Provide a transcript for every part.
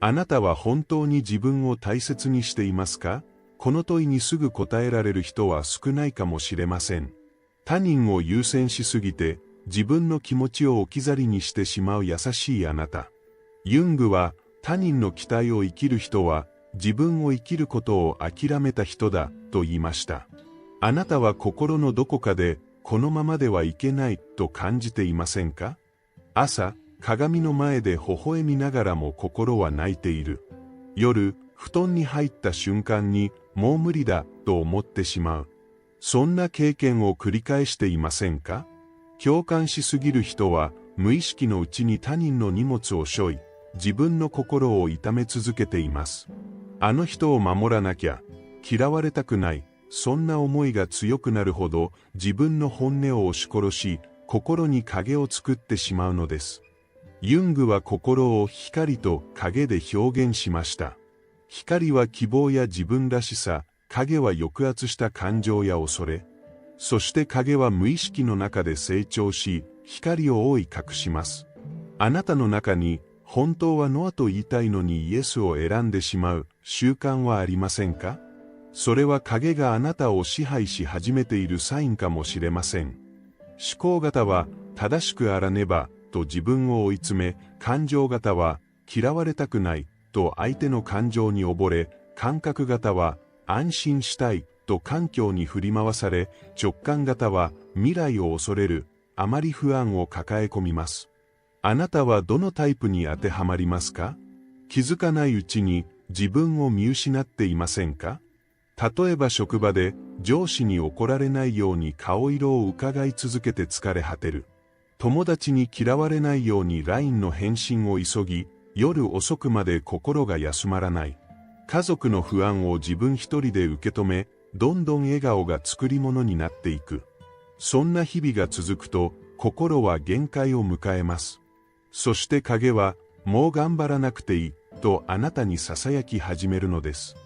あなたは本当に自分を大切にしていますか？この問いにすぐ答えられる人は少ないかもしれません。他人を優先しすぎて、自分の気持ちを置き去りにしてしまう優しいあなた。ユングは、他人の期待を生きる人は、自分を生きることを諦めた人だ、と言いました。あなたは心のどこかで、このままではいけない、と感じていませんか？朝、鏡の前で微笑みながらも心は泣いている。夜、布団に入った瞬間に、もう無理だ、と思ってしまう。そんな経験を繰り返していませんか？共感しすぎる人は、無意識のうちに他人の荷物を背負い、自分の心を痛め続けています。あの人を守らなきゃ、嫌われたくない、そんな思いが強くなるほど、自分の本音を押し殺し、心に影を作ってしまうのです。ユングは心を光と影で表現しました。光は希望や自分らしさ、影は抑圧した感情や恐れ。そして影は無意識の中で成長し、光を覆い隠します。あなたの中に、本当はノアと言いたいのにイエスを選んでしまう習慣はありませんか？それは影があなたを支配し始めているサインかもしれません。思考型は、正しくあらねば、と自分を追い詰め、感情型は、嫌われたくない、と相手の感情に溺れ、感覚型は、安心したい、と環境に振り回され、直感型は、未来を恐れる、あまり不安を抱え込みます。あなたはどのタイプに当てはまりますか？気づかないうちに、自分を見失っていませんか？例えば職場で、上司に怒られないように顔色を伺い続けて疲れ果てる。友達に嫌われないように LINE の返信を急ぎ、夜遅くまで心が休まらない。家族の不安を自分一人で受け止め、どんどん笑顔が作り物になっていく。そんな日々が続くと、心は限界を迎えます。そして影は、もう頑張らなくていい、とあなたに囁き始めるのです。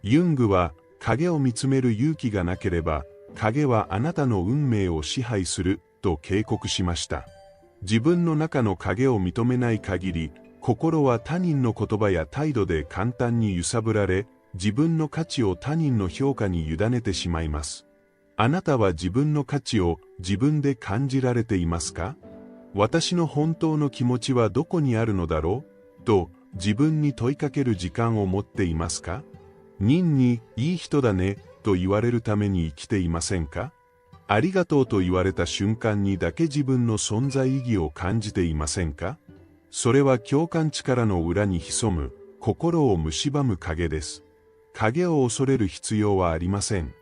ユングは、影を見つめる勇気がなければ、影はあなたの運命を支配する、と警告しました。自分の中の影を認めない限り、心は他人の言葉や態度で簡単に揺さぶられ、自分の価値を他人の評価に委ねてしまいます。あなたは自分の価値を自分で感じられていますか？私の本当の気持ちはどこにあるのだろう？と自分に問いかける時間を持っていますか？人にいい人だねと言われるために生きていませんか？ありがとうと言われた瞬間にだけ自分の存在意義を感じていませんか？それは共感力の裏に潜む心を蝕む影です。影を恐れる必要はありません。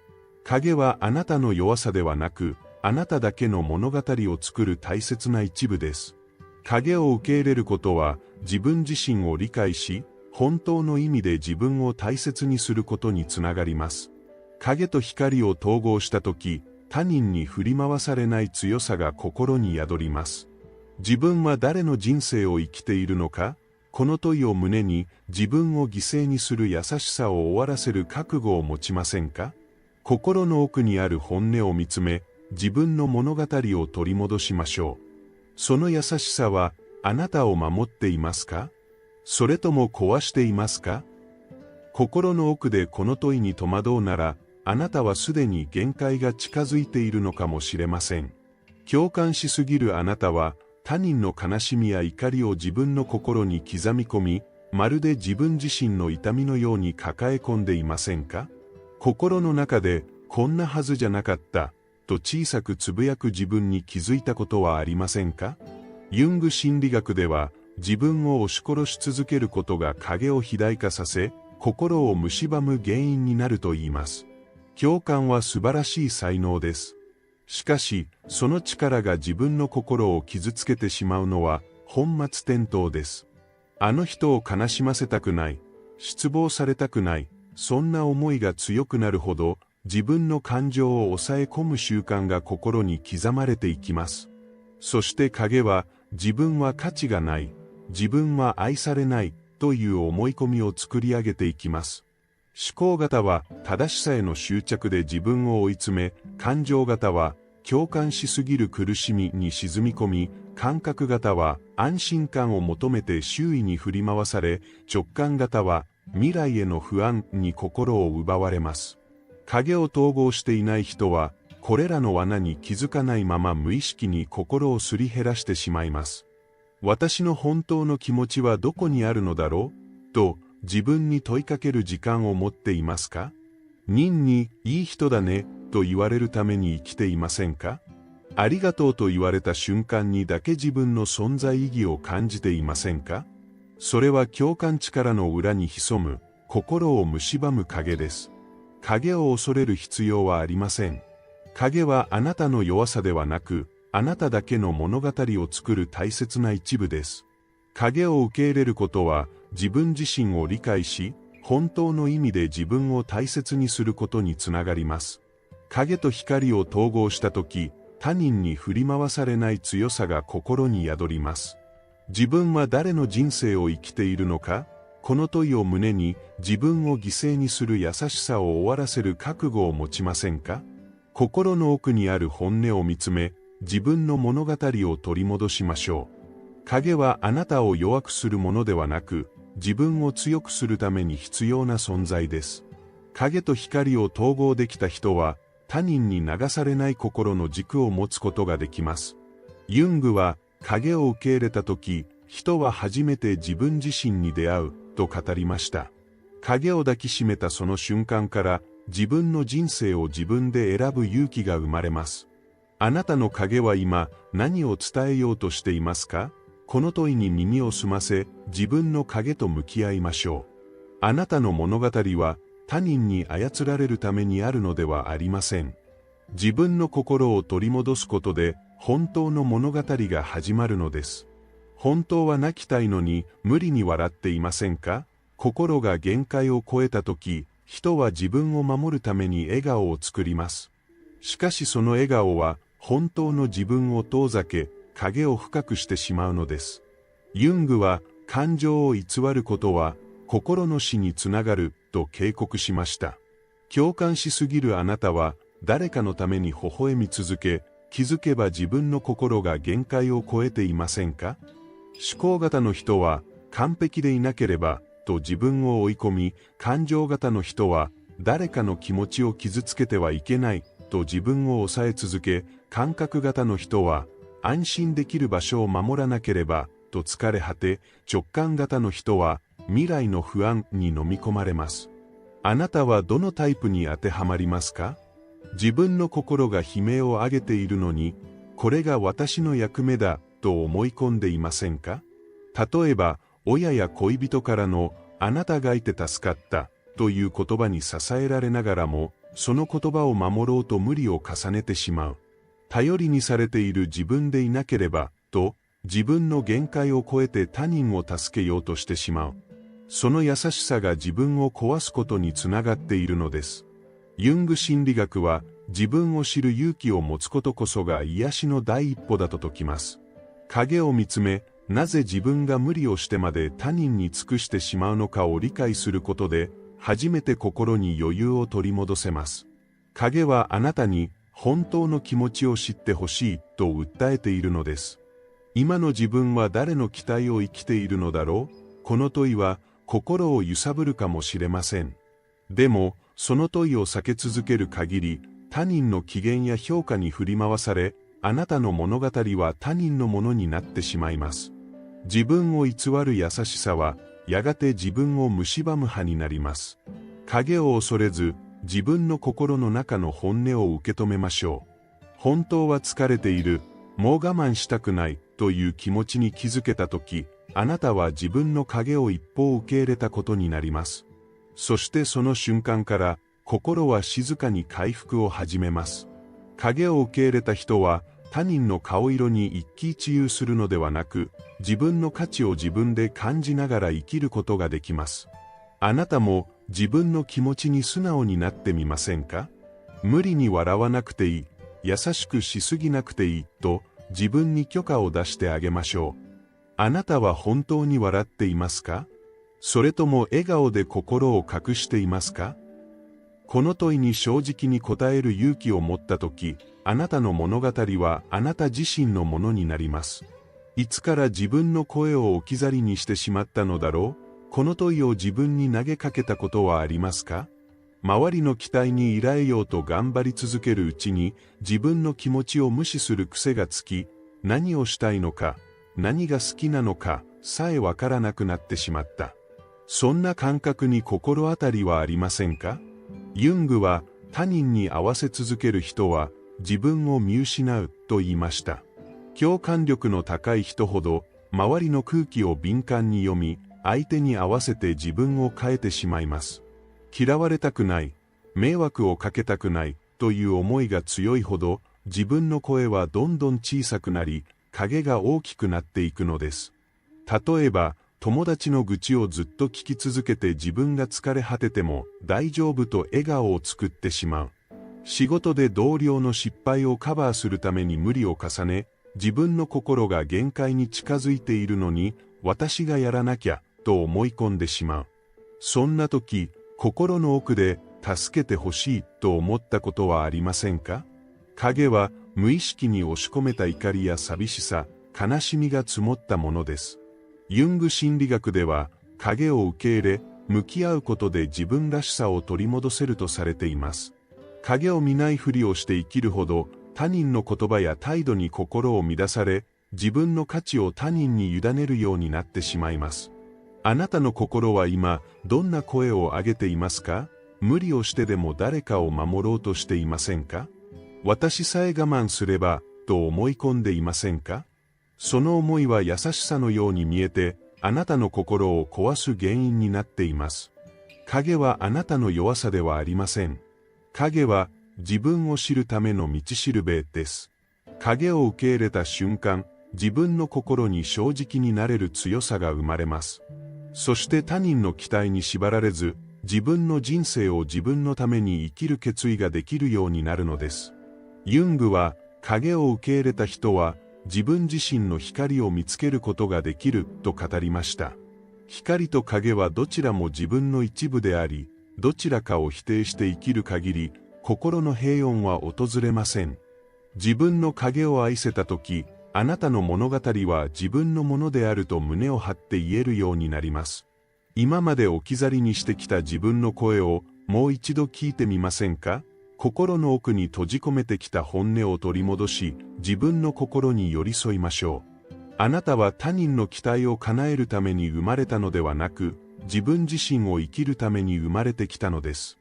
影はあなたの弱さではなく、あなただけの物語を作る大切な一部です。影を受け入れることは自分自身を理解し、本当の意味で自分を大切にすることにつながります。影と光を統合したとき、他人に振り回されない強さが心に宿ります。自分は誰の人生を生きているのか？この問いを胸に自分を犠牲にする優しさを終わらせる覚悟を持ちませんか？心の奥にある本音を見つめ、自分の物語を取り戻しましょう。その優しさはあなたを守っていますか？それとも壊していますか？心の奥でこの問いに戸惑うなら、あなたはすでに限界が近づいているのかもしれません。共感しすぎるあなたは、他人の悲しみや怒りを自分の心に刻み込み、まるで自分自身の痛みのように抱え込んでいませんか？心の中で、こんなはずじゃなかった、と小さくつぶやく自分に気づいたことはありませんか？ユング心理学では、自分を押し殺し続けることが影を肥大化させ、心を蝕む原因になると言います。共感は素晴らしい才能です。しかし、その力が自分の心を傷つけてしまうのは、本末転倒です。あの人を悲しませたくない、失望されたくない、そんな思いが強くなるほど、自分の感情を抑え込む習慣が心に刻まれていきます。そして影は、自分は価値がない、自分は愛されない、という思い込みを作り上げていきます。思考型は正しさへの執着で自分を追い詰め、感情型は共感しすぎる苦しみに沈み込み、感覚型は安心感を求めて周囲に振り回され、直感型は未来への不安に心を奪われます。影を統合していない人は、これらの罠に気づかないまま無意識に心をすり減らしてしまいます。私の本当の気持ちはどこにあるのだろうと自分に問いかける時間を持っていますか？人にいい人だねと言われるために生きていませんか？ありがとうと言われた瞬間にだけ自分の存在意義を感じていませんか？それは共感力の裏に潜む心を蝕む影です。影を恐れる必要はありません。影はあなたの弱さではなく、あなただけの物語を作る大切な一部です。影を受け入れることは、自分自身を理解し、本当の意味で自分を大切にすることにつながります。影と光を統合したとき、他人に振り回されない強さが心に宿ります。自分は誰の人生を生きているのか？この問いを胸に、自分を犠牲にする優しさを終わらせる覚悟を持ちませんか？心の奥にある本音を見つめ、自分の物語を取り戻しましょう。影はあなたを弱くするものではなく、自分を強くするために必要な存在です。影と光を統合できた人は、他人に流されない心の軸を持つことができます。ユングは、影を受け入れたとき、人は初めて自分自身に出会う、と語りました。影を抱きしめたその瞬間から、自分の人生を自分で選ぶ勇気が生まれます。あなたの影は今、何を伝えようとしていますか？この問いに耳を澄ませ、自分の影と向き合いましょう。あなたの物語は、他人に操られるためにあるのではありません。自分の心を取り戻すことで、本当の物語が始まるのです。本当は泣きたいのに、無理に笑っていませんか？心が限界を超えたとき、人は自分を守るために笑顔を作ります。しかしその笑顔は、本当の自分を遠ざけ、影を深くしてしまうのです。ユングは、感情を偽ることは、心の死につながる、と警告しました。共感しすぎるあなたは、誰かのために微笑み続け、気づけば自分の心が限界を超えていませんか？思考型の人は、完璧でいなければ、と自分を追い込み、感情型の人は、誰かの気持ちを傷つけてはいけない、と自分を抑え続け、感覚型の人は、安心できる場所を守らなければ、と疲れ果て、直感型の人は、未来の不安に飲み込まれます。あなたはどのタイプに当てはまりますか？自分の心が悲鳴を上げているのに、これが私の役目だ、と思い込んでいませんか？例えば、親や恋人からの、あなたがいて助かった、という言葉に支えられながらも、その言葉を守ろうと無理を重ねてしまう。頼りにされている自分でいなければ、と、自分の限界を超えて他人を助けようとしてしまう。その優しさが自分を壊すことにつながっているのです。ユング心理学は、自分を知る勇気を持つことこそが癒しの第一歩だと説きます。影を見つめ、なぜ自分が無理をしてまで他人に尽くしてしまうのかを理解することで、初めて心に余裕を取り戻せます。影はあなたに本当の気持ちを知ってほしいと訴えているのです。今の自分は誰の期待を生きているのだろう？この問いは心を揺さぶるかもしれません。でも、その問いを避け続ける限り、他人の機嫌や評価に振り回され、あなたの物語は他人のものになってしまいます。自分を偽る優しさは、やがて自分を蝕む派になります。影を恐れず、自分の心の中の本音を受け止めましょう。本当は疲れている、もう我慢したくない、という気持ちに気づけたとき、あなたは自分の影を一方受け入れたことになります。そしてその瞬間から、心は静かに回復を始めます。影を受け入れた人は、他人の顔色に一喜一憂するのではなく、自分の価値を自分で感じながら生きることができます。あなたも自分の気持ちに素直になってみませんか？無理に笑わなくていい、優しくしすぎなくていいと自分に許可を出してあげましょう。あなたは本当に笑っていますか？それとも笑顔で心を隠していますか？この問いに正直に答える勇気を持ったとき、あなたの物語はあなた自身のものになります。いつから自分の声を置き去りにしてしまったのだろう。この問いを自分に投げかけたことはありますか？周りの期待に依頼ようと頑張り続けるうちに、自分の気持ちを無視する癖がつき、何をしたいのか、何が好きなのかさえわからなくなってしまった。そんな感覚に心当たりはありませんか？ユングは、他人に合わせ続ける人は自分を見失うと言いました。共感力の高い人ほど周りの空気を敏感に読み、相手に合わせて自分を変えてしまいます。嫌われたくない、迷惑をかけたくないという思いが強いほど、自分の声はどんどん小さくなり、影が大きくなっていくのです。例えば、友達の愚痴をずっと聞き続けて自分が疲れ果てても大丈夫と笑顔を作ってしまう。仕事で同僚の失敗をカバーするために無理を重ね、自分の心が限界に近づいているのに、私がやらなきゃと思い込んでしまう。そんな時、心の奥で助けてほしいと思ったことはありませんか？影は無意識に押し込めた怒りや寂しさ、悲しみが積もったものです。ユング心理学では、影を受け入れ、向き合うことで自分らしさを取り戻せるとされています。影を見ないふりをして生きるほど、他人の言葉や態度に心を乱され、自分の価値を他人に委ねるようになってしまいます。あなたの心は今、どんな声を上げていますか？無理をしてでも誰かを守ろうとしていませんか？私さえ我慢すれば、と思い込んでいませんか？その思いは優しさのように見えて、あなたの心を壊す原因になっています。影はあなたの弱さではありません。影は自分を知るための道しるべです。影を受け入れた瞬間、自分の心に正直になれる強さが生まれます。そして他人の期待に縛られず、自分の人生を自分のために生きる決意ができるようになるのです。ユングは、影を受け入れた人は、自分自身の光を見つけることができると語りました。光と影はどちらも自分の一部であり、どちらかを否定して生きる限り、心の平穏は訪れません。自分の影を愛せたとき、あなたの物語は自分のものであると胸を張って言えるようになります。今まで置き去りにしてきた自分の声をもう一度聞いてみませんか？心の奥に閉じ込めてきた本音を取り戻し、自分の心に寄り添いましょう。あなたは他人の期待を叶えるために生まれたのではなく、自分自身を生きるために生まれてきたのです。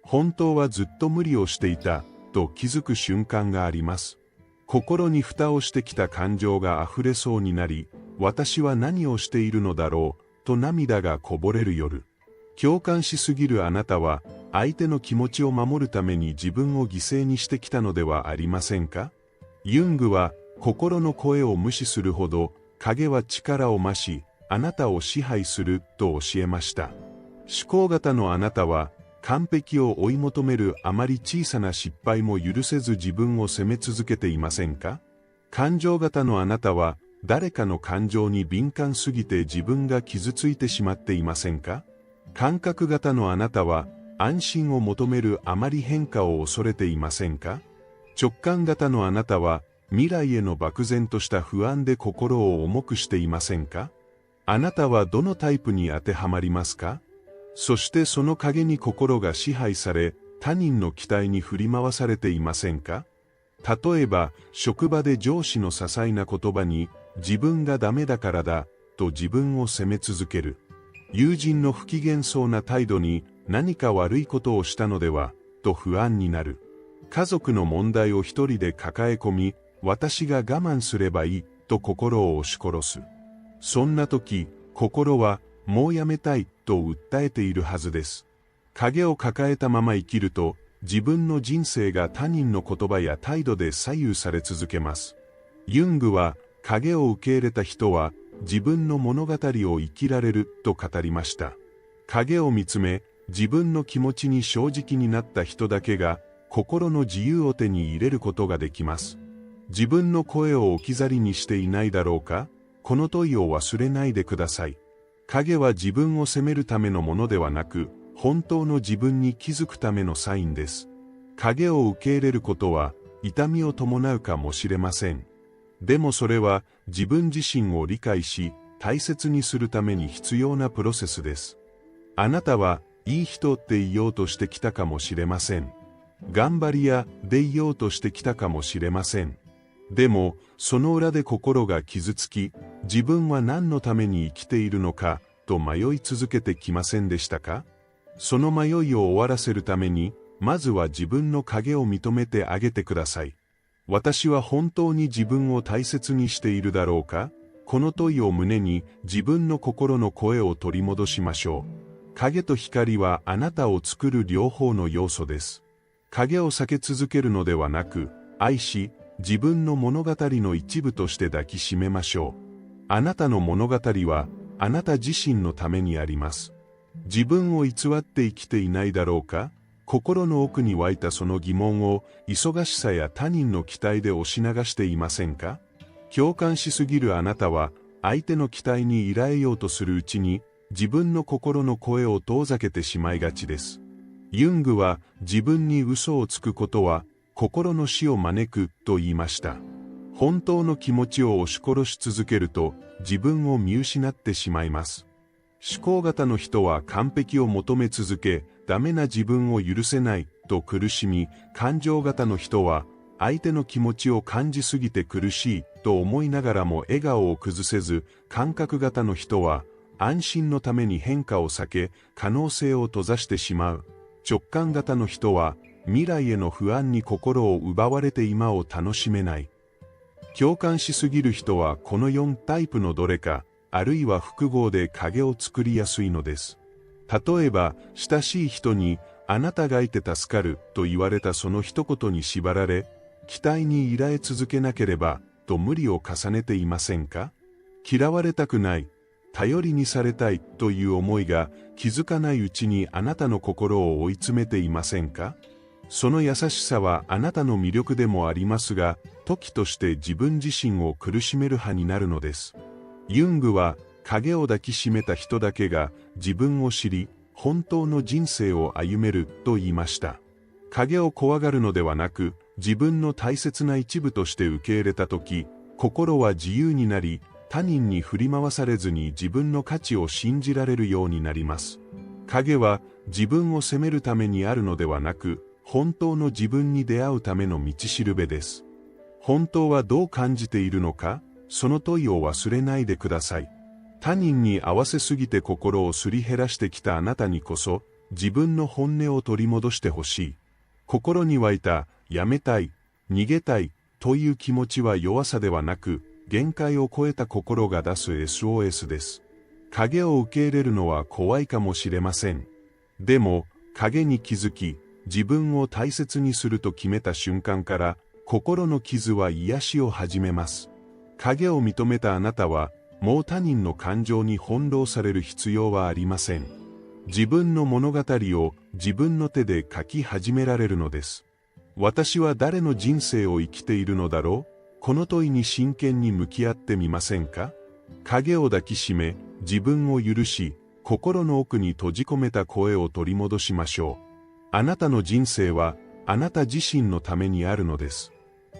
本当はずっと無理をしていた、と気づく瞬間があります。心に蓋をしてきた感情が溢れそうになり、私は何をしているのだろう、と涙がこぼれる夜。共感しすぎるあなたは、相手の気持ちを守るために自分を犠牲にしてきたのではありませんか？ユングは、心の声を無視するほど、影は力を増し、あなたを支配する、と教えました。思考型のあなたは、完璧を追い求めるあまり小さな失敗も許せず自分を責め続けていませんか？感情型のあなたは、誰かの感情に敏感すぎて自分が傷ついてしまっていませんか？感覚型のあなたは、安心を求めるあまり変化を恐れていませんか？直感型のあなたは、未来への漠然とした不安で心を重くしていませんか？あなたはどのタイプに当てはまりますか？そしてその影に心が支配され、他人の期待に振り回されていませんか？例えば、職場で上司の些細な言葉に、自分がダメだからだ、と自分を責め続ける。友人の不機嫌そうな態度に、何か悪いことをしたのでは、と不安になる。家族の問題を一人で抱え込み、私が我慢すればいい、と心を押し殺す。そんな時、心は、もうやめたい、と訴えているはずです。影を抱えたまま生きると、自分の人生が他人の言葉や態度で左右され続けます。ユングは、影を受け入れた人は、自分の物語を生きられる、と語りました。影を見つめ、自分の気持ちに正直になった人だけが、心の自由を手に入れることができます。自分の声を置き去りにしていないだろうか？この問いを忘れないでください。影は自分を責めるためのものではなく、本当の自分に気づくためのサインです。影を受け入れることは痛みを伴うかもしれません。でもそれは自分自身を理解し大切にするために必要なプロセスです。あなたはいい人って言おうとしてきたかもしれません。頑張り屋で言おうとしてきたかもしれません。でもその裏で心が傷つき、自分は何のために生きているのかと迷い続けてきませんでしたか？その迷いを終わらせるために、まずは自分の影を認めてあげてください。私は本当に自分を大切にしているだろうか？この問いを胸に自分の心の声を取り戻しましょう。影と光はあなたを作る両方の要素です。影を避け続けるのではなく、愛し、自分の物語の一部として抱きしめましょう。あなたの物語は、あなた自身のためにあります。自分を偽って生きていないだろうか？心の奥に湧いたその疑問を、忙しさや他人の期待で押し流していませんか？共感しすぎるあなたは、相手の期待に依頼ようとするうちに、自分の心の声を遠ざけてしまいがちです。ユングは、自分に嘘をつくことは、心の死を招くと言いました。本当の気持ちを押し殺し続けると、自分を見失ってしまいます。思考型の人は完璧を求め続け、ダメな自分を許せないと苦しみ、感情型の人は相手の気持ちを感じすぎて苦しいと思いながらも笑顔を崩せず、感覚型の人は安心のために変化を避け、可能性を閉ざしてしまう。直感型の人は未来への不安に心を奪われて今を楽しめない。共感しすぎる人はこの4タイプのどれか、あるいは複合で影を作りやすいのです。例えば、親しい人に、あなたがいて助かると言われたその一言に縛られ、期待に依頼続けなければ、と無理を重ねていませんか？嫌われたくない、頼りにされたいという思いが気づかないうちにあなたの心を追い詰めていませんか？その優しさはあなたの魅力でもありますが、時として自分自身を苦しめる派になるのです。ユングは影を抱きしめた人だけが自分を知り、本当の人生を歩めると言いました。影を怖がるのではなく、自分の大切な一部として受け入れたとき、心は自由になり、他人に振り回されずに自分の価値を信じられるようになります。影は自分を責めるためにあるのではなく、本当の自分に出会うための道しるべです。本当はどう感じているのか？その問いを忘れないでください。他人に合わせすぎて心をすり減らしてきたあなたにこそ、自分の本音を取り戻してほしい。心に湧いた、やめたい、逃げたい、という気持ちは弱さではなく、限界を超えた心が出す SOS です。影を受け入れるのは怖いかもしれません。でも、影に気づき、自分を大切にすると決めた瞬間から、心の傷は癒しを始めます。影を認めたあなたは、もう他人の感情に翻弄される必要はありません。自分の物語を自分の手で書き始められるのです。私は誰の人生を生きているのだろう？この問いに真剣に向き合ってみませんか？影を抱きしめ、自分を許し、心の奥に閉じ込めた声を取り戻しましょう。あなたの人生は、あなた自身のためにあるのです。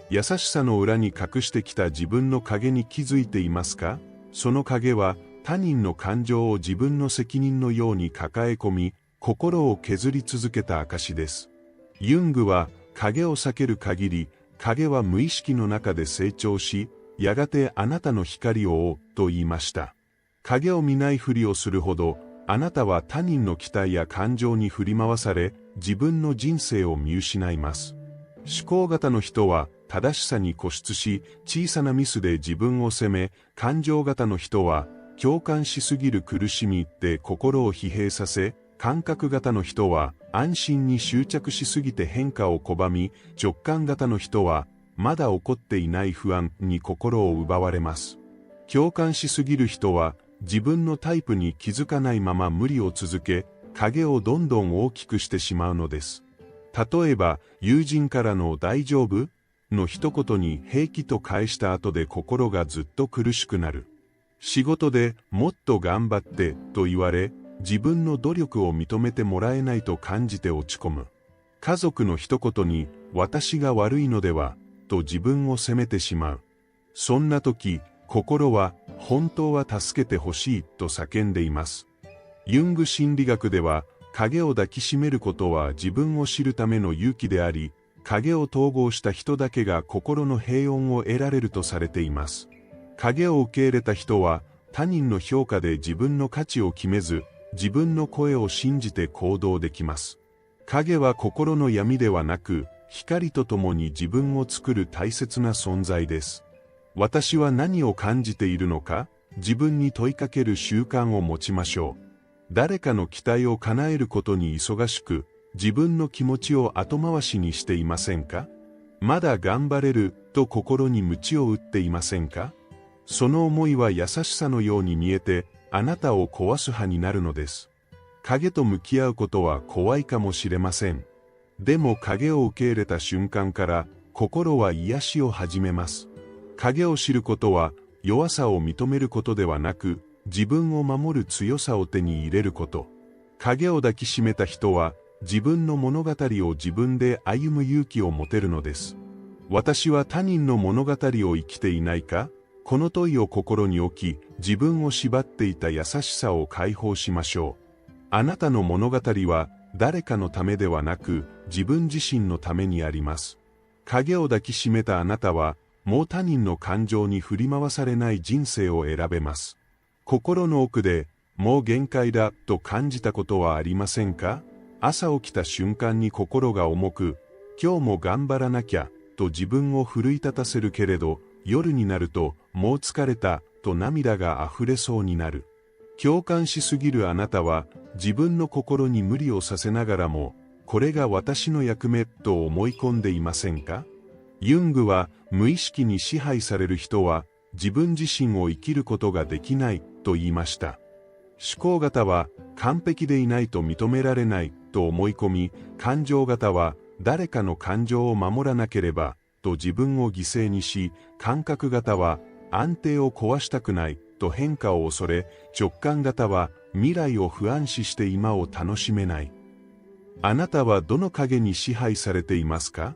優しさの裏に隠してきた自分の影に気づいていますか？その影は他人の感情を自分の責任のように抱え込み、心を削り続けた証です。ユングは影を避ける限り、影は無意識の中で成長し、やがてあなたの光を追うと言いました。影を見ないふりをするほど、あなたは他人の期待や感情に振り回され、自分の人生を見失います。思考型の人は正しさに固執し、小さなミスで自分を責め、感情型の人は共感しすぎる苦しみで心を疲弊させ、感覚型の人は安心に執着しすぎて変化を拒み、直感型の人はまだ起こっていない不安に心を奪われます。共感しすぎる人は自分のタイプに気づかないまま無理を続け、影をどんどん大きくしてしまうのです。例えば、友人からの大丈夫？の一言に平気と返した後で心がずっと苦しくなる。仕事でもっと頑張ってと言われ、自分の努力を認めてもらえないと感じて落ち込む。家族の一言に、私が悪いのでは、と自分を責めてしまう。そんな時、心は、本当は助けてほしい、と叫んでいます。ユング心理学では、影を抱きしめることは自分を知るための勇気であり、影を統合した人だけが心の平穏を得られるとされています。影を受け入れた人は、他人の評価で自分の価値を決めず、自分の声を信じて行動できます。影は心の闇ではなく、光とともに自分を作る大切な存在です。私は何を感じているのか、自分に問いかける習慣を持ちましょう。誰かの期待を叶えることに忙しく、自分の気持ちを後回しにしていませんか？まだ頑張れると心に鞭を打っていませんか？その思いは優しさのように見えて、あなたを壊す派になるのです。影と向き合うことは怖いかもしれません。でも影を受け入れた瞬間から、心は癒しを始めます。影を知ることは、弱さを認めることではなく、自分を守る強さを手に入れること。影を抱きしめた人は、自分の物語を自分で歩む勇気を持てるのです。私は他人の物語を生きていないか？この問いを心に置き、自分を縛っていた優しさを解放しましょう。あなたの物語は誰かのためではなく自分自身のためにあります。影を抱きしめたあなたはもう他人の感情に振り回されない人生を選べます。心の奥でもう限界だと感じたことはありませんか？朝起きた瞬間に心が重く、今日も頑張らなきゃと自分を奮い立たせるけれど、夜になるともう疲れたと涙が溢れそうになる。共感しすぎるあなたは自分の心に無理をさせながらも、これが私の役目と思い込んでいませんか？ユングは無意識に支配される人は自分自身を生きることができないと言いました。思考型は完璧でいないと認められないと思い込み、感情型は誰かの感情を守らなければと自分を犠牲にし、感覚型は安定を壊したくないと変化を恐れ、直感型は未来を不安視して今を楽しめない。あなたはどの影に支配されていますか？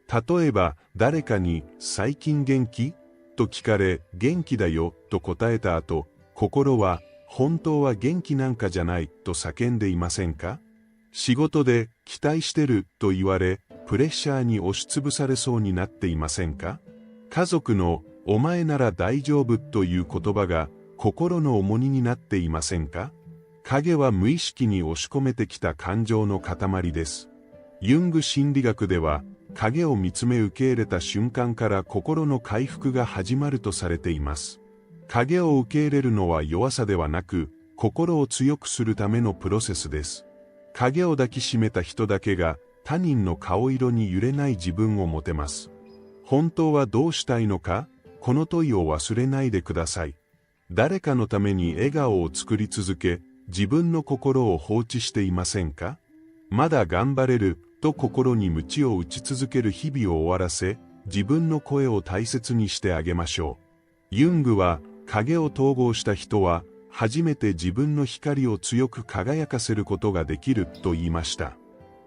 例えば誰かに最近元気？と聞かれ、元気だよと答えた後、心は本当は元気なんかじゃないと叫んでいませんか？仕事で期待してると言われ、プレッシャーに押しつぶされそうになっていませんか？家族のお前なら大丈夫という言葉が心の重荷になっていませんか？影は無意識に押し込めてきた感情の塊です。ユング心理学では、影を見つめ受け入れた瞬間から心の回復が始まるとされています。影を受け入れるのは弱さではなく、心を強くするためのプロセスです。影を抱きしめた人だけが他人の顔色に揺れない自分を持てます。本当はどうしたいのか？この問いを忘れないでください。誰かのために笑顔を作り続け、自分の心を放置していませんか？まだ頑張れると心に鞭を打ち続ける日々を終わらせ、自分の声を大切にしてあげましょう。ユングは影を統合した人は初めて自分の光を強く輝かせることができると言いました。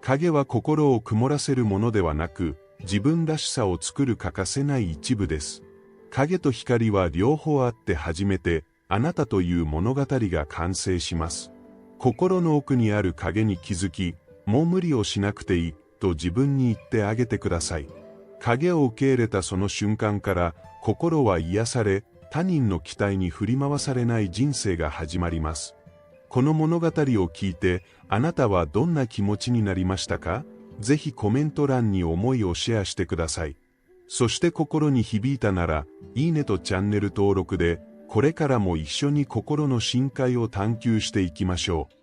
影は心を曇らせるものではなく、自分らしさを作る欠かせない一部です。影と光は両方あって初めて、あなたという物語が完成します。心の奥にある影に気づき、もう無理をしなくていいと自分に言ってあげてください。影を受け入れたその瞬間から、心は癒され、他人の期待に振り回されない人生が始まります。この物語を聞いて、あなたはどんな気持ちになりましたか？ぜひコメント欄に思いをシェアしてください。そして心に響いたなら、いいねとチャンネル登録で、これからも一緒に心の深海を探求していきましょう。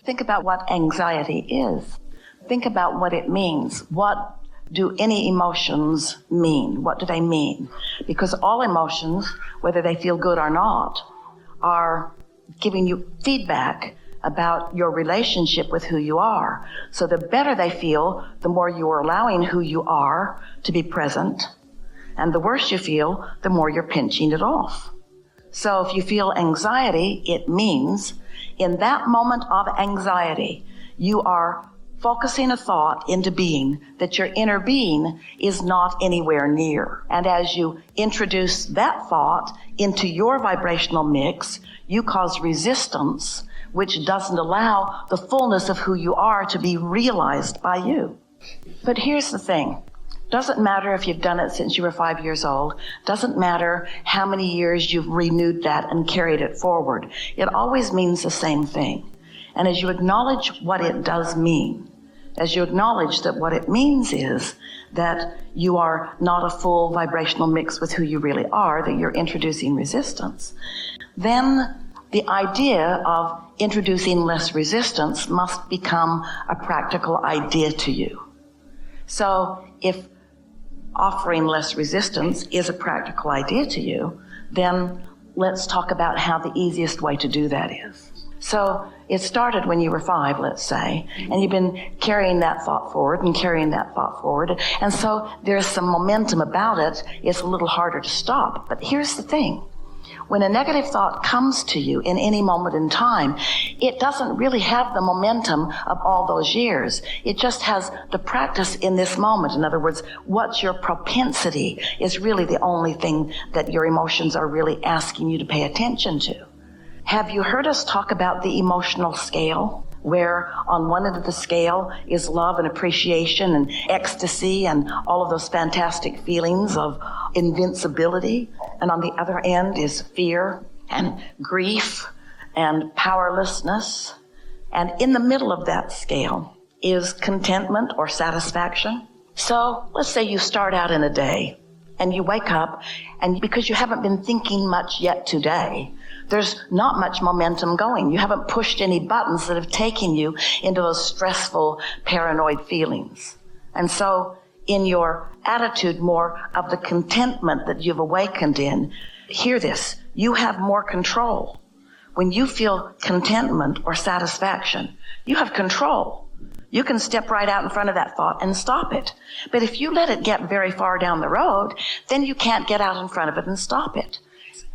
Think about what anxiety is. Think about what it means. What do any emotions mean? What do they mean? Because all emotions, whether they feel good or not, are giving you feedback about your relationship with who you are. So the better they feel, the more you are allowing who you are to be present, And the worse you feel, the more you're pinching it off. So if you feel anxiety, it means in that moment of anxiety, you are focusing a thought into being that your inner being is not anywhere near. And as you introduce that thought into your vibrational mix, you cause resistance, which doesn't allow the fullness of who you are to be realized by you. But here's the thing. Doesn't matter if you've done it since you were 5 years old. Doesn't matter how many years you've renewed that and carried it forward. It always means the same thing. And as you acknowledge what it does mean, as you acknowledge that what it means is that you are not a full vibrational mix with who you really are, that you're introducing resistance, then the idea of introducing less resistance must become a practical idea to you. So if offering less resistance is a practical idea to you, then let's talk about how the easiest way to do that is. So it started when you were 5, let's say, and you've been carrying that thought forward and carrying that thought forward. And so there's some momentum about it. It's a little harder to stop. But here's the thing. When a negative thought comes to you in any moment in time, it doesn't really have the momentum of all those years. It just has the practice in this moment. In other words, what's your propensity is really the only thing that your emotions are really asking you to pay attention to. Have you heard us talk about the emotional scale, where on one end of the scale is love and appreciation and ecstasy and all of those fantastic feelings of invincibility, and on the other end is fear and grief and powerlessness, and in the middle of that scale is contentment or satisfaction? So let's say you start out in a day and you wake up, and because you haven't been thinking much yet today, there's not much momentum going. You haven't pushed any buttons that have taken you into those stressful, paranoid feelings. And so in your attitude more of the contentment that you've awakened in, hear this, you have more control. When you feel contentment or satisfaction, you have control. You can step right out in front of that thought and stop it. But if you let it get very far down the road, then you can't get out in front of it and stop it.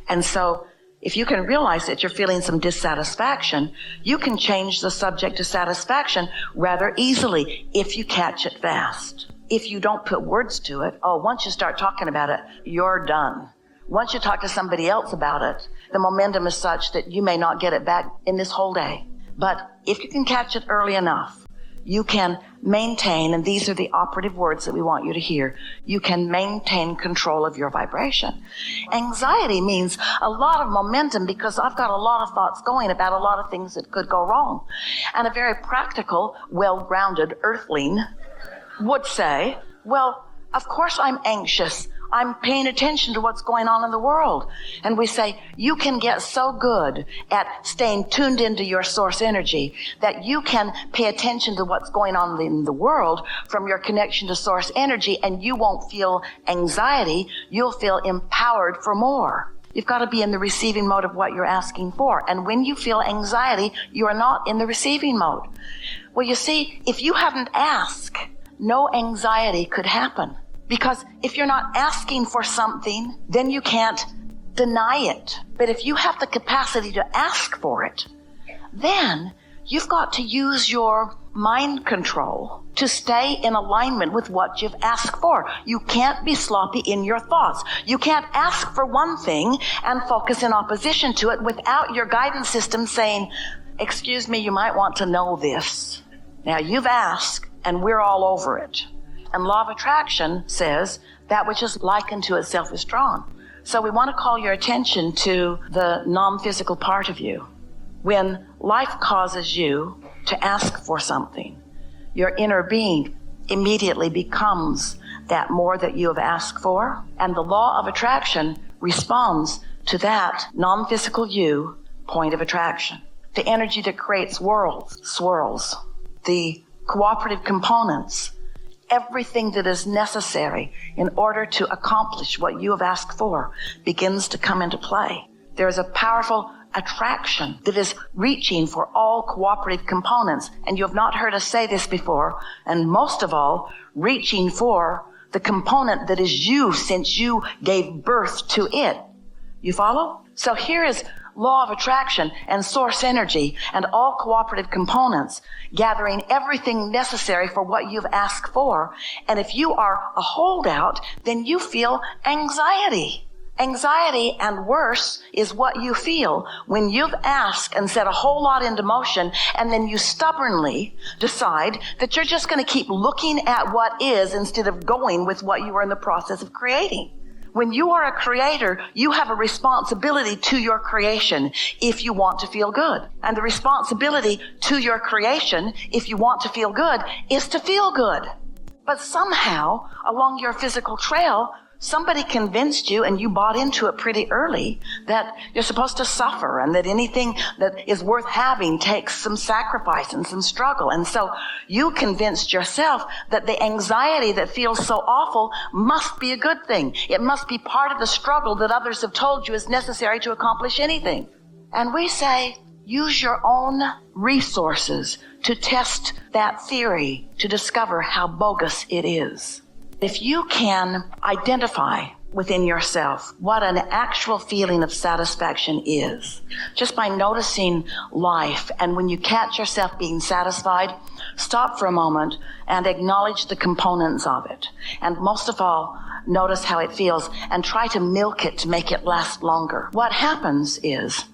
And so if you can realize that you're feeling some dissatisfaction, you can change the subject to satisfaction rather easily if you catch it fast. If you don't put words to it, once you start talking about it, you're done. Once you talk to somebody else about it, the momentum is such that you may not get it back in this whole day. But if you can catch it early enough, you can maintain, and these are the operative words that we want you to hear, you can maintain control of your vibration. Anxiety means a lot of momentum because I've got a lot of thoughts going about a lot of things that could go wrong. And a very practical, well-grounded earthling would say, well, of course I'm anxious. I'm paying attention to what's going on in the world. And we say, you can get so good at staying tuned into your source energy that you can pay attention to what's going on in the world from your connection to source energy, and you won't feel anxiety. You'll feel empowered for more. You've got to be in the receiving mode of what you're asking for. And when you feel anxiety, you are not in the receiving mode. Well, you see, if you hadn't asked, no anxiety could happen. Because if you're not asking for something, then you can't deny it. But if you have the capacity to ask for it, then you've got to use your mind control to stay in alignment with what you've asked for. You can't be sloppy in your thoughts. You can't ask for one thing and focus in opposition to it without your guidance system saying, excuse me, you might want to know this. Now you've asked and we're all over it. And law of attraction says that which is likened to itself is drawn. So we want to call your attention to the non-physical part of you. When life causes you to ask for something, your inner being immediately becomes that more that you have asked for. And the law of attraction responds to that non-physical you point of attraction. The energy that creates worlds swirls. The cooperative components, everything that is necessary in order to accomplish what you have asked for begins to come into play. There is a powerful attraction that is reaching for all cooperative components. And you have not heard us say this before. And most of all, reaching for the component that is you since you gave birth to it. You follow? So here is law of attraction and source energy and all cooperative components gathering everything necessary for what you've asked for. And if you are a holdout, then you feel anxiety. Anxiety, and worse, is what you feel when you've asked and set a whole lot into motion, and then you stubbornly decide that you're just going to keep looking at what is instead of going with what you are in the process of creating. When you are a creator, you have a responsibility to your creation if you want to feel good. And the responsibility to your creation, if you want to feel good, is to feel good. But somehow, along your physical trail, somebody convinced you, and you bought into it pretty early, that you're supposed to suffer and that anything that is worth having takes some sacrifice and some struggle. And so you convinced yourself that the anxiety that feels so awful must be a good thing. It must be part of the struggle that others have told you is necessary to accomplish anything. And we say, use your own resources to test that theory to discover how bogus it is. If you can identify within yourself what an actual feeling of satisfaction is, just by noticing life, and when you catch yourself being satisfied, stop for a moment and acknowledge the components of it. And most of all, notice how it feels and try to milk it to make it last longer. What happens is,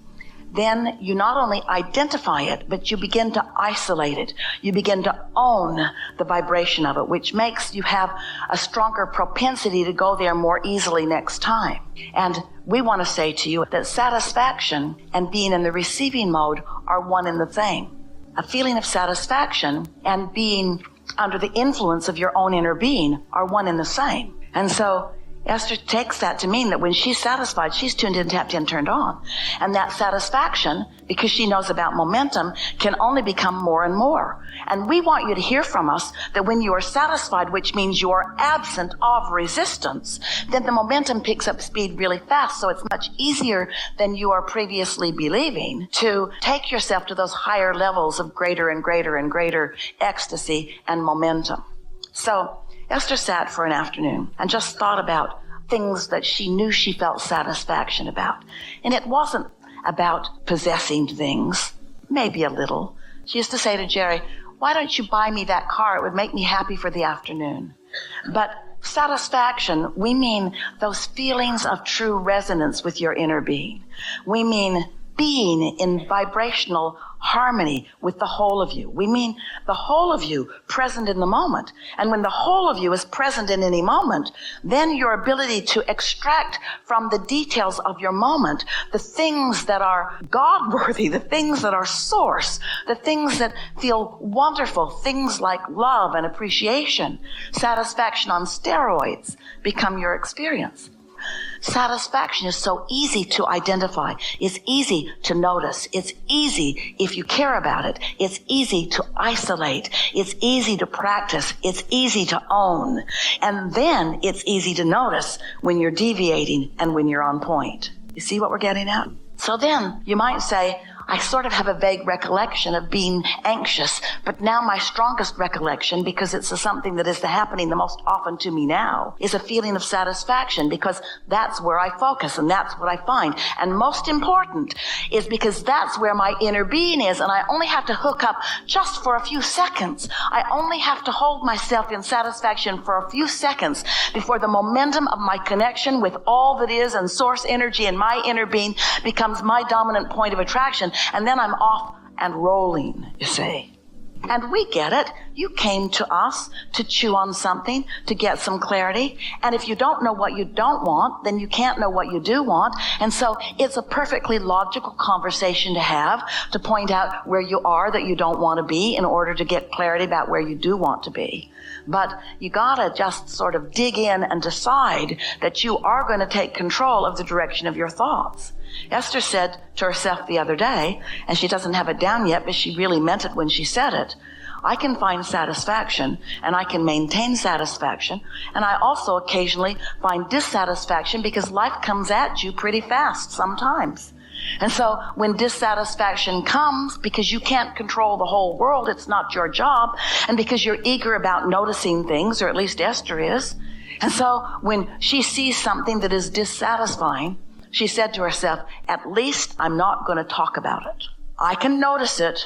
then you not only identify it, but you begin to isolate it. You begin to own the vibration of it, which makes you have a stronger propensity to go there more easily next time. And we want to say to you that satisfaction and being in the receiving mode are one and the same. A feeling of satisfaction and being under the influence of your own inner being are one and the same. And so Esther takes that to mean that when she's satisfied, she's tuned in, tapped in, turned on. And that satisfaction, because she knows about momentum, can only become more and more. And we want you to hear from us that when you are satisfied, which means you are absent of resistance, then the momentum picks up speed really fast. So it's much easier than you are previously believing to take yourself to those higher levels of greater and greater and greater ecstasy and momentum. So Esther sat for an afternoon and just thought about things that she knew she felt satisfaction about. And it wasn't about possessing things, maybe a little. She used to say to Jerry, why don't you buy me that car? It would make me happy for the afternoon. But satisfaction, we mean those feelings of true resonance with your inner being. We mean being in vibrational harmony with the whole of you. We mean the whole of you present in the moment. And when the whole of you is present in any moment, then your ability to extract from the details of your moment the things that are God-worthy, the things that are source, the things that feel wonderful, things like love and appreciation, satisfaction on steroids, become your experience. Satisfaction is so easy to identify. It's easy to notice. It's easy if you care about it. It's easy to isolate. It's easy to practice. It's easy to own. And then it's easy to notice when you're deviating and when you're on point. You see what we're getting at? So then you might say, I sort of have a vague recollection of being anxious, but now my strongest recollection, because it's something that is happening the most often to me now, is a feeling of satisfaction, because that's where I focus and that's what I find. And most important is because that's where my inner being is, and I only have to hook up just for a few seconds. I only have to hold myself in satisfaction for a few seconds before the momentum of my connection with all that is and source energy in my inner being becomes my dominant point of attraction. And then I'm off and rolling, you see. And we get it. You came to us to chew on something, to get some clarity. And if you don't know what you don't want, then you can't know what you do want. And so it's a perfectly logical conversation to have, to point out where you are that you don't want to be in order to get clarity about where you do want to be. But you gotta just sort of dig in and decide that you are going to take control of the direction of your thoughts. Esther said to herself the other day, and she doesn't have it down yet, but she really meant it when she said it, I can find satisfaction and I can maintain satisfaction, and I also occasionally find dissatisfaction because life comes at you pretty fast sometimes. And so when dissatisfaction comes, because you can't control the whole world, it's not your job, and because you're eager about noticing things, or at least Esther is, And so when she sees something that is dissatisfying, she said to herself, at least I'm not going to talk about it. I can notice it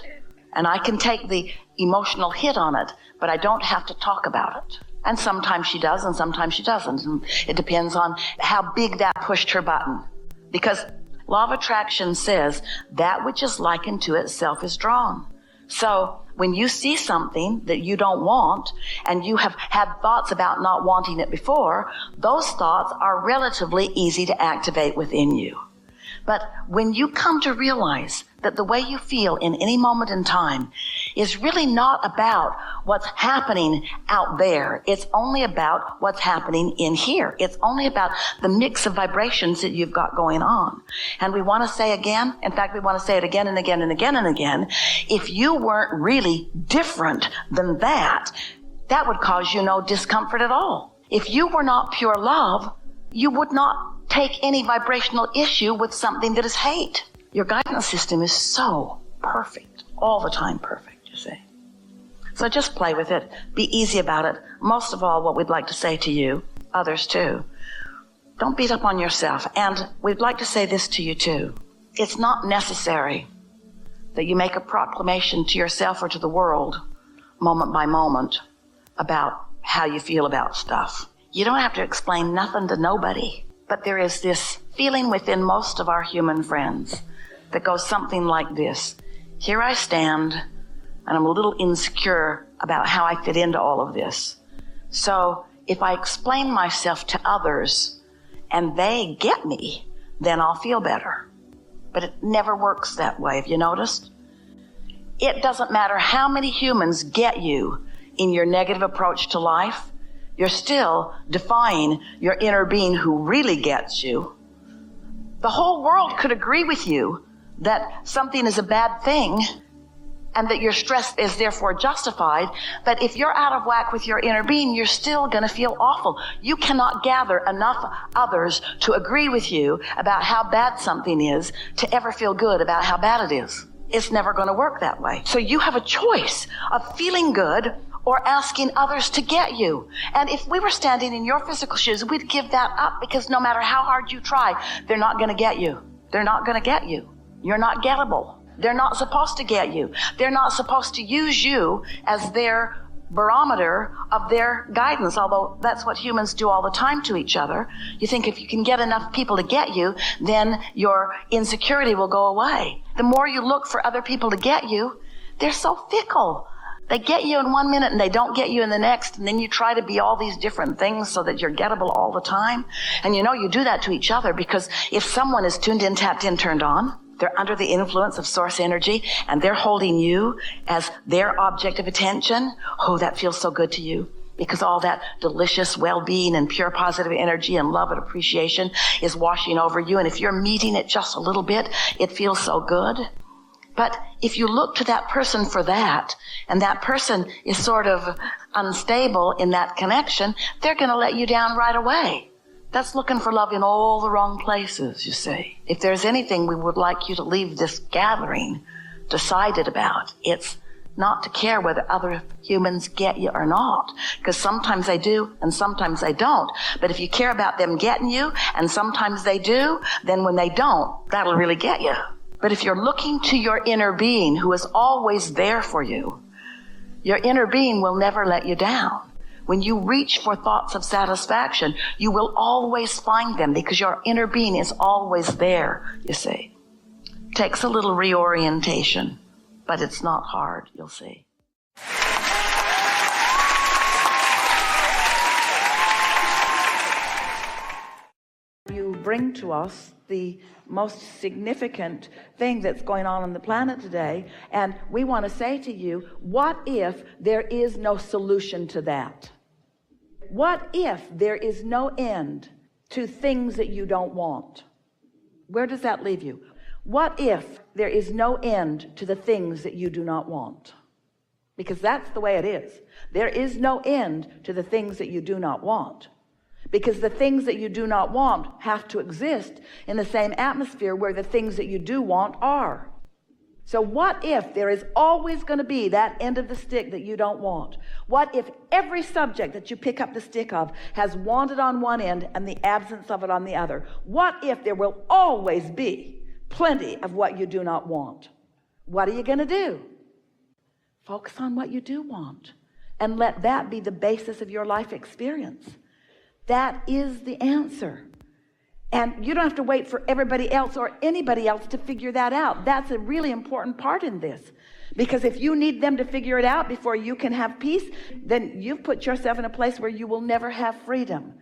and I can take the emotional hit on it, but I don't have to talk about it. And sometimes she does and sometimes she doesn't. And it depends on how big that pushed her button. Because law of attraction says that which is likened to itself is drawn. So when you see something that you don't want and you have had thoughts about not wanting it before, those thoughts are relatively easy to activate within you. But when you come to realize that the way you feel in any moment in time is really not about what's happening out there. It's only about what's happening in here. It's only about the mix of vibrations that you've got going on. And we want to say again, in fact, we want to say it again and again and again and again, if you weren't really different than that, that would cause you no discomfort at all. If you were not pure love, you would not take any vibrational issue with something that is hate. Your guidance system is so perfect, all the time perfect, you see. So just play with it. Be easy about it. Most of all, what we'd like to say to you, others too, don't beat up on yourself. And we'd like to say this to you too. It's not necessary that you make a proclamation to yourself or to the world, moment by moment, about how you feel about stuff. You don't have to explain nothing to nobody. But there is this feeling within most of our human friends that goes something like this. Here I stand, and I'm a little insecure about how I fit into all of this. So if I explain myself to others and they get me, then I'll feel better. But it never works that way. Have you noticed? It doesn't matter how many humans get you in your negative approach to life. You're still defying your inner being who really gets you. The whole world could agree with you that something is a bad thing and that your stress is therefore justified. But if you're out of whack with your inner being, you're still going to feel awful. You cannot gather enough others to agree with you about how bad something is to ever feel good about how bad it is. It's never going to work that way. So you have a choice of feeling good or asking others to get you. And if we were standing in your physical shoes, we'd give that up because no matter how hard you try, they're not going to get you. They're not going to get you. You're not gettable. They're not supposed to get you. They're not supposed to use you as their barometer of their guidance, although that's what humans do all the time to each other. You think if you can get enough people to get you, then your insecurity will go away. The more you look for other people to get you, they're so fickle. They get you in 1 minute and they don't get you in the next, and then you try to be all these different things so that you're gettable all the time. And you know you do that to each other because if someone is tuned in, tapped in, turned on, they're under the influence of source energy and they're holding you as their object of attention. Oh, that feels so good to you because all that delicious well-being and pure positive energy and love and appreciation is washing over you. And if you're meeting it just a little bit, it feels so good. But if you look to that person for that, and that person is sort of unstable in that connection, they're going to let you down right away. That's looking for love in all the wrong places, you see. If there's anything we would like you to leave this gathering decided about, it's not to care whether other humans get you or not, because sometimes they do and sometimes they don't. But if you care about them getting you, and sometimes they do, then when they don't, that'll really get you. But if you're looking to your inner being who is always there for you, your inner being will never let you down. When you reach for thoughts of satisfaction, you will always find them because your inner being is always there, you see. Takes a little reorientation, but it's not hard, you'll see. You bring to us the most significant thing that's going on the planet today, and we want to say to you, what if there is no solution to that? What if there is no end to things that you don't want? Where does that leave you? What if there is no end to the things that you do not want? Because that's the way it is. There is no end to the things that you do not want. Because the things that you do not want have to exist in the same atmosphere where the things that you do want are. So what if there is always going to be that end of the stick that you don't want? What if every subject that you pick up the stick of has wanted on one end and the absence of it on the other? What if there will always be plenty of what you do not want? What are you going to do? Focus on what you do want and let that be the basis of your life experience. That is the answer. And you don't have to wait for everybody else or anybody else to figure that out. That's a really important part in this. Because if you need them to figure it out before you can have peace, then you've put yourself in a place where you will never have freedom.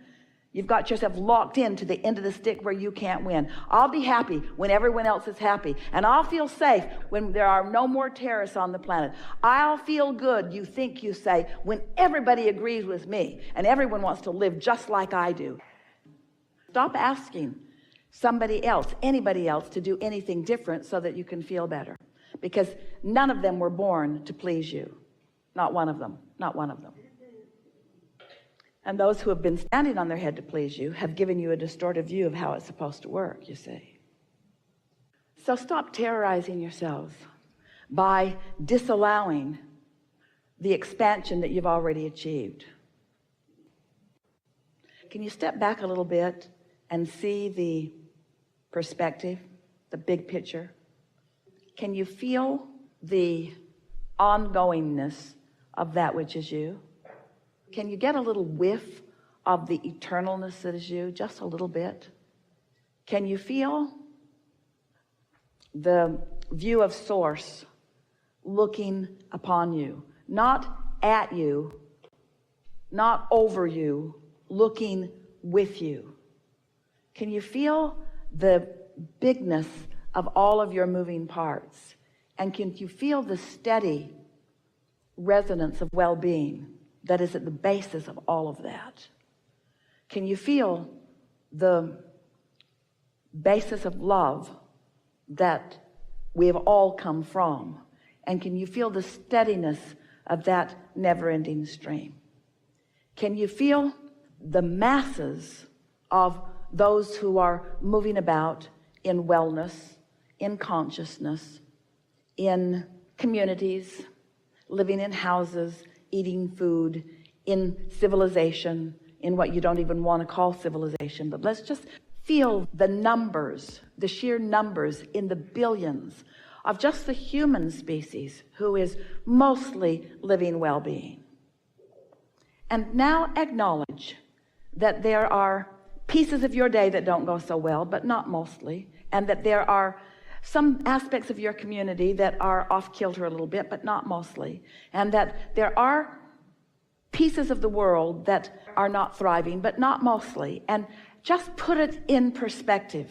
You've got yourself locked into the end of the stick where you can't win. I'll be happy when everyone else is happy. And I'll feel safe when there are no more terrorists on the planet. I'll feel good, you think you say, when everybody agrees with me and everyone wants to live just like I do. Stop asking somebody else, anybody else, to do anything different so that you can feel better. Because none of them were born to please you. Not one of them. Not one of them. And those who have been standing on their head to please you have given you a distorted view of how it's supposed to work, you see. So stop terrorizing yourselves by disallowing the expansion that you've already achieved. Can you step back a little bit and see the perspective, the big picture? Can you feel the ongoingness of that which is you? Can you get a little whiff of the eternalness that is you, just a little bit? Can you feel the view of Source looking upon you, not at you, not over you, looking with you? Can you feel the bigness of all of your moving parts? And can you feel the steady resonance of well-being that is at the basis of all of that? Can you feel the basis of love that we have all come from? And can you feel the steadiness of that never-ending stream? Can you feel the masses of those who are moving about in wellness, in consciousness, in communities, living in houses, eating food, in civilization, in what you don't even want to call civilization, but let's just feel the numbers, the sheer numbers in the billions of just the human species who is mostly living well-being. And now acknowledge that there are pieces of your day that don't go so well, but not mostly, and that there are some aspects of your community that are off kilter a little bit, but not mostly, and that there are pieces of the world that are not thriving, but not mostly, and just put it in perspective.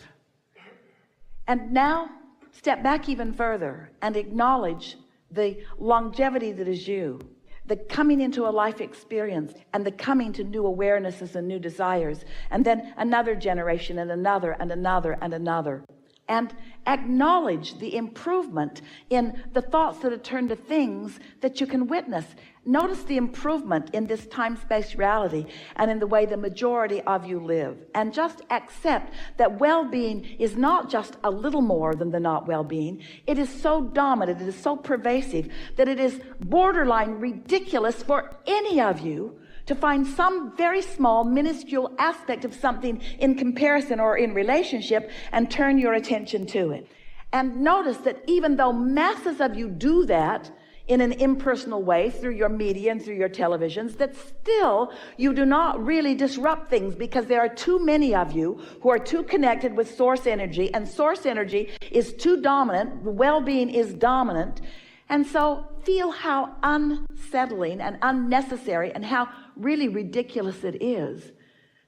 And now step back even further and acknowledge the longevity that is you, the coming into a life experience and the coming to new awarenesses and new desires, and then another generation and another and another and another. And acknowledge the improvement in the thoughts that are turned to things that you can witness. Notice the improvement in this time-space reality and in the way the majority of you live. And just accept that well-being is not just a little more than the not well-being. It is so dominant, it is so pervasive, that it is borderline ridiculous for any of you to find some very small, minuscule aspect of something in comparison or in relationship and turn your attention to it. And notice that even though masses of you do that in an impersonal way through your media and through your televisions, that still you do not really disrupt things, because there are too many of you who are too connected with source energy, and source energy is too dominant, well-being is dominant. And so feel how unsettling and unnecessary and how really ridiculous it is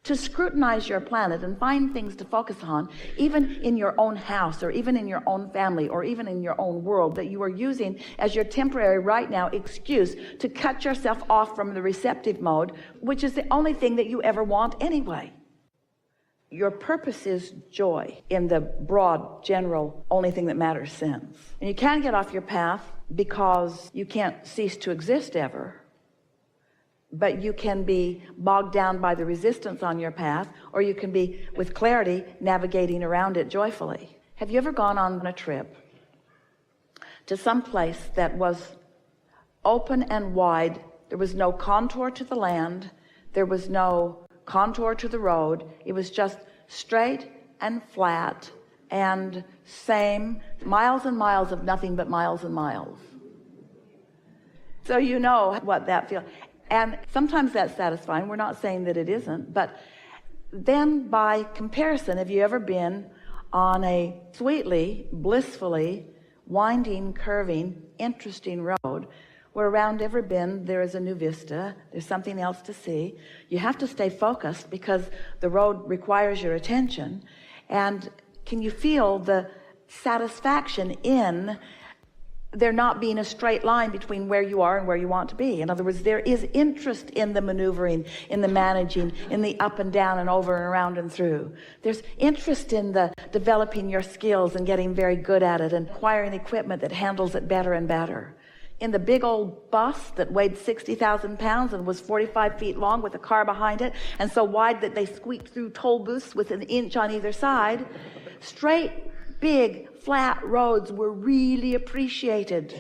to scrutinize your planet and find things to focus on, even in your own house or even in your own family or even in your own world, that you are using as your temporary right now excuse to cut yourself off from the receptive mode, which is the only thing that you ever want anyway. Your purpose is joy in the broad, general, only thing that matters sense. And you can't get off your path because you can't cease to exist ever. But you can be bogged down by the resistance on your path, or you can be, with clarity, navigating around it joyfully. Have you ever gone on a trip to some place that was open and wide. There was no contour to the land. There was no contour to the road. It was just straight and flat and same, miles and miles of nothing but miles and miles. So you know what that feels. And sometimes that's satisfying. We're not saying that it isn't. But then by comparison, have you ever been on a sweetly, blissfully, winding, curving, interesting road where around every bend there is a new vista, there's something else to see? You have to stay focused because the road requires your attention. And can you feel the satisfaction in there not being a straight line between where you are and where you want to be? In other words, there is interest in the maneuvering, in the managing, in the up and down and over and around and through. There's interest in the developing your skills and getting very good at it and acquiring equipment that handles it better and better. In the big old bus that weighed 60,000 pounds and was 45 feet long with a car behind it and so wide that they squeaked through toll booths with an inch on either side, straight, big, flat roads were really appreciated.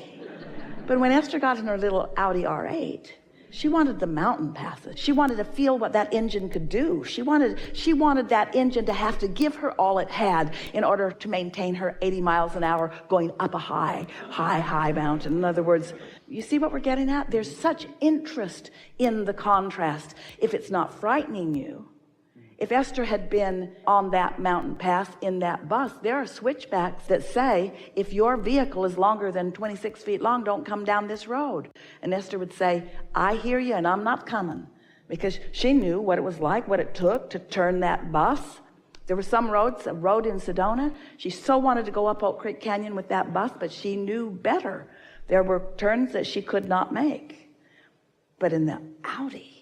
But when Esther got in her little Audi R8, she wanted the mountain passes. She wanted to feel what that engine could do. She wanted that engine to have to give her all it had in order to maintain her 80 miles an hour going up a high mountain. In other words, you see what we're getting at? There's such interest in the contrast. If it's not frightening you, if Esther had been on that mountain pass in that bus, there are switchbacks that say, if your vehicle is longer than 26 feet long, don't come down this road. And Esther would say, I hear you and I'm not coming. Because she knew what it was like, what it took to turn that bus. There were some roads, a road in Sedona. She so wanted to go up Oak Creek Canyon with that bus, but she knew better. There were turns that she could not make. But in the Audi,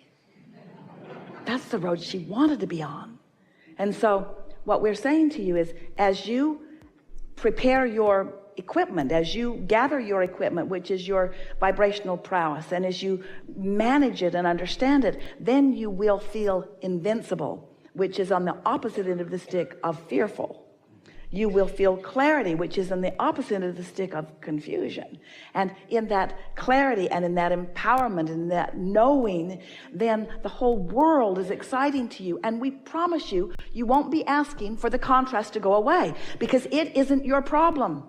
that's the road she wanted to be on. And so what we're saying to you is, as you prepare your equipment, as you gather your equipment, which is your vibrational prowess, and as you manage it and understand it, then you will feel invincible, which is on the opposite end of the stick of fearful. You will feel clarity, which is on the opposite of the stick of confusion. And in that clarity and in that empowerment and that knowing, then the whole world is exciting to you. And we promise you, you won't be asking for the contrast to go away because it isn't your problem.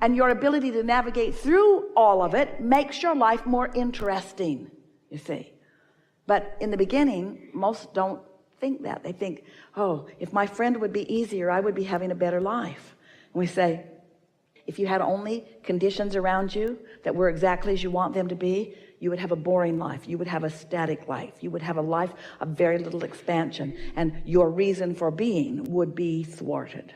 And your ability to navigate through all of it makes your life more interesting, you see. But in the beginning, most don't think that. They think, oh, if my friend would be easier, I would be having a better life. And we say, if you had only conditions around you that were exactly as you want them to be, you would have a boring life. You would have a static life. You would have a life of very little expansion, and your reason for being would be thwarted.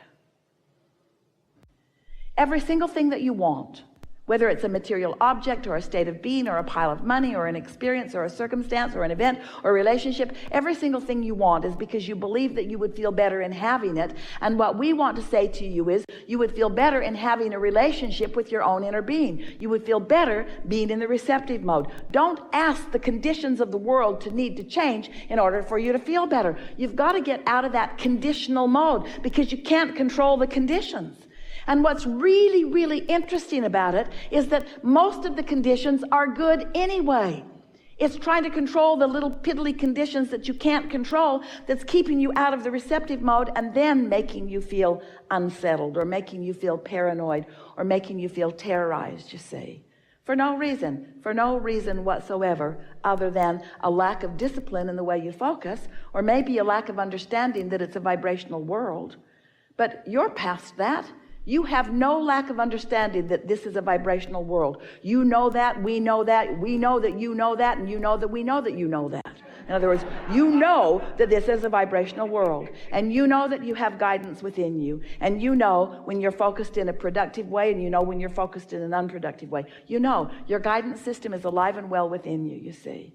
Every single thing that you want, whether it's a material object or a state of being or a pile of money or an experience or a circumstance or an event or a relationship, every single thing you want is because you believe that you would feel better in having it. And what we want to say to you is you would feel better in having a relationship with your own inner being. You would feel better being in the receptive mode. Don't ask the conditions of the world to need to change in order for you to feel better. You've got to get out of that conditional mode because you can't control the conditions. And what's really, really interesting about it is that most of the conditions are good anyway. It's trying to control the little piddly conditions that you can't control that's keeping you out of the receptive mode and then making you feel unsettled or making you feel paranoid or making you feel terrorized, you see. For no reason whatsoever other than a lack of discipline in the way you focus, or maybe a lack of understanding that it's a vibrational world. But you're past that. You have no lack of understanding that this is a vibrational world. You know that, we know that, we know that you know that, and you know that we know that you know that. In other words, you know that this is a vibrational world, and you know that you have guidance within you, and you know when you're focused in a productive way, and you know when you're focused in an unproductive way. You know your guidance system is alive and well within you, you see.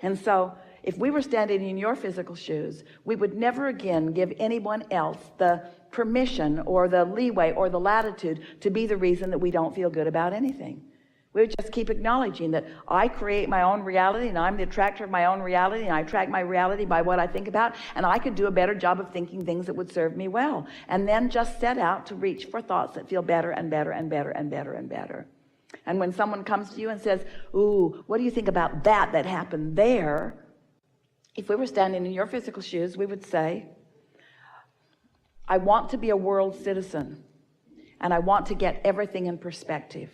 And so if we were standing in your physical shoes, we would never again give anyone else the permission or the leeway or the latitude to be the reason that we don't feel good about anything. We would just keep acknowledging that I create my own reality and I'm the attractor of my own reality and I attract my reality by what I think about, and I could do a better job of thinking things that would serve me well, and then just set out to reach for thoughts that feel better and better and better and better and better. And when someone comes to you and says, ooh, what do you think about that happened there? If we were standing in your physical shoes, we would say, I want to be a world citizen, and I want to get everything in perspective.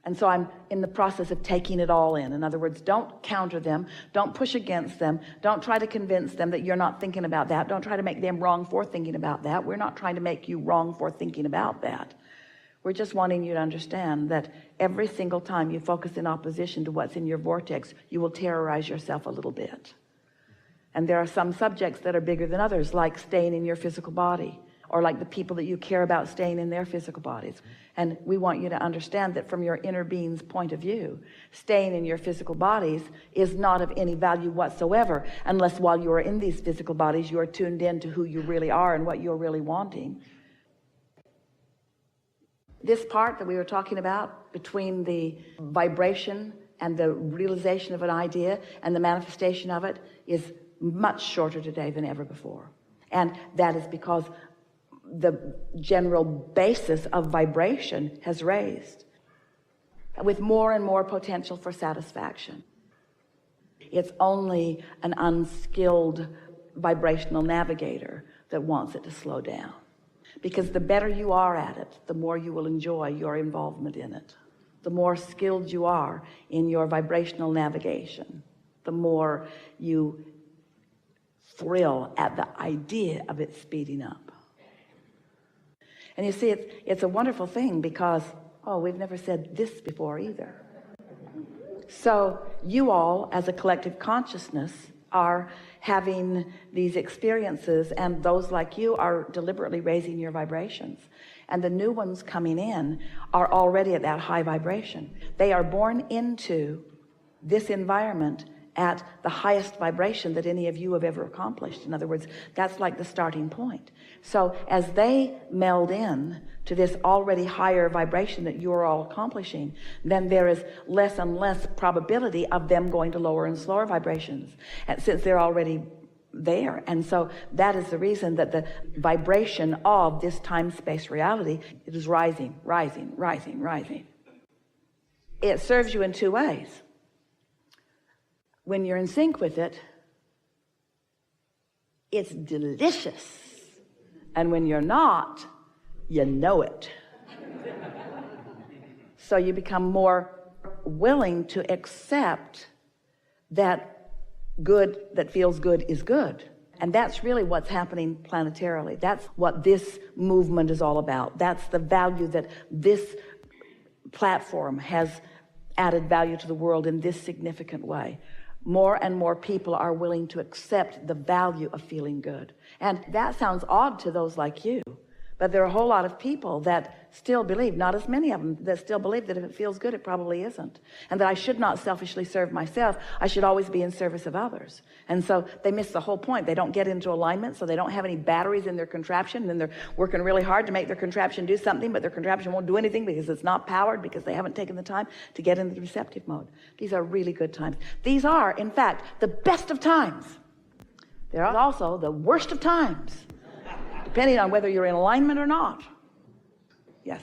And so I'm in the process of taking it all in. In other words, don't counter them. Don't push against them. Don't try to convince them that you're not thinking about that. Don't try to make them wrong for thinking about that. We're not trying to make you wrong for thinking about that. We're just wanting you to understand that every single time you focus in opposition to what's in your vortex, you will terrorize yourself a little bit. And there are some subjects that are bigger than others, like staying in your physical body, or like the people that you care about staying in their physical bodies. And we want you to understand that from your inner being's point of view, staying in your physical bodies is not of any value whatsoever, unless while you are in these physical bodies, you are tuned in to who you really are and what you're really wanting. This part that we were talking about between the vibration and the realization of an idea and the manifestation of it is much shorter today than ever before. And that is because the general basis of vibration has raised with more and more potential for satisfaction. It's only an unskilled vibrational navigator that wants it to slow down. Because the better you are at it, the more you will enjoy your involvement in it. The more skilled you are in your vibrational navigation, the more you thrill at the idea of it speeding up. And you see, it's a wonderful thing because, oh, we've never said this before either. So you all, as a collective consciousness, are having these experiences, and those like you are deliberately raising your vibrations. And the new ones coming in are already at that high vibration. They are born into this environment at the highest vibration that any of you have ever accomplished. In other words, that's like the starting point. So as they meld in to this already higher vibration that you're all accomplishing, then there is less and less probability of them going to lower and slower vibrations, and since they're already there. And so that is the reason that the vibration of this time-space reality, it is rising, rising, rising, rising. It serves you in two ways. When you're in sync with it, it's delicious. And when you're not, you know it. So you become more willing to accept that good that feels good is good. And that's really what's happening planetarily. That's what this movement is all about. That's the value that this platform has added value to the world in this significant way. More and more people are willing to accept the value of feeling good. And that sounds odd to those like you, but there are a whole lot of people that still believe, not as many of them, that still believe that if it feels good, it probably isn't. And that I should not selfishly serve myself. I should always be in service of others. And so they miss the whole point. They don't get into alignment, so they don't have any batteries in their contraption, and then they're working really hard to make their contraption do something, but their contraption won't do anything because it's not powered, because they haven't taken the time to get into the receptive mode. These are really good times. These are, in fact, the best of times. They're also the worst of times, depending on whether you're in alignment or not. Yes.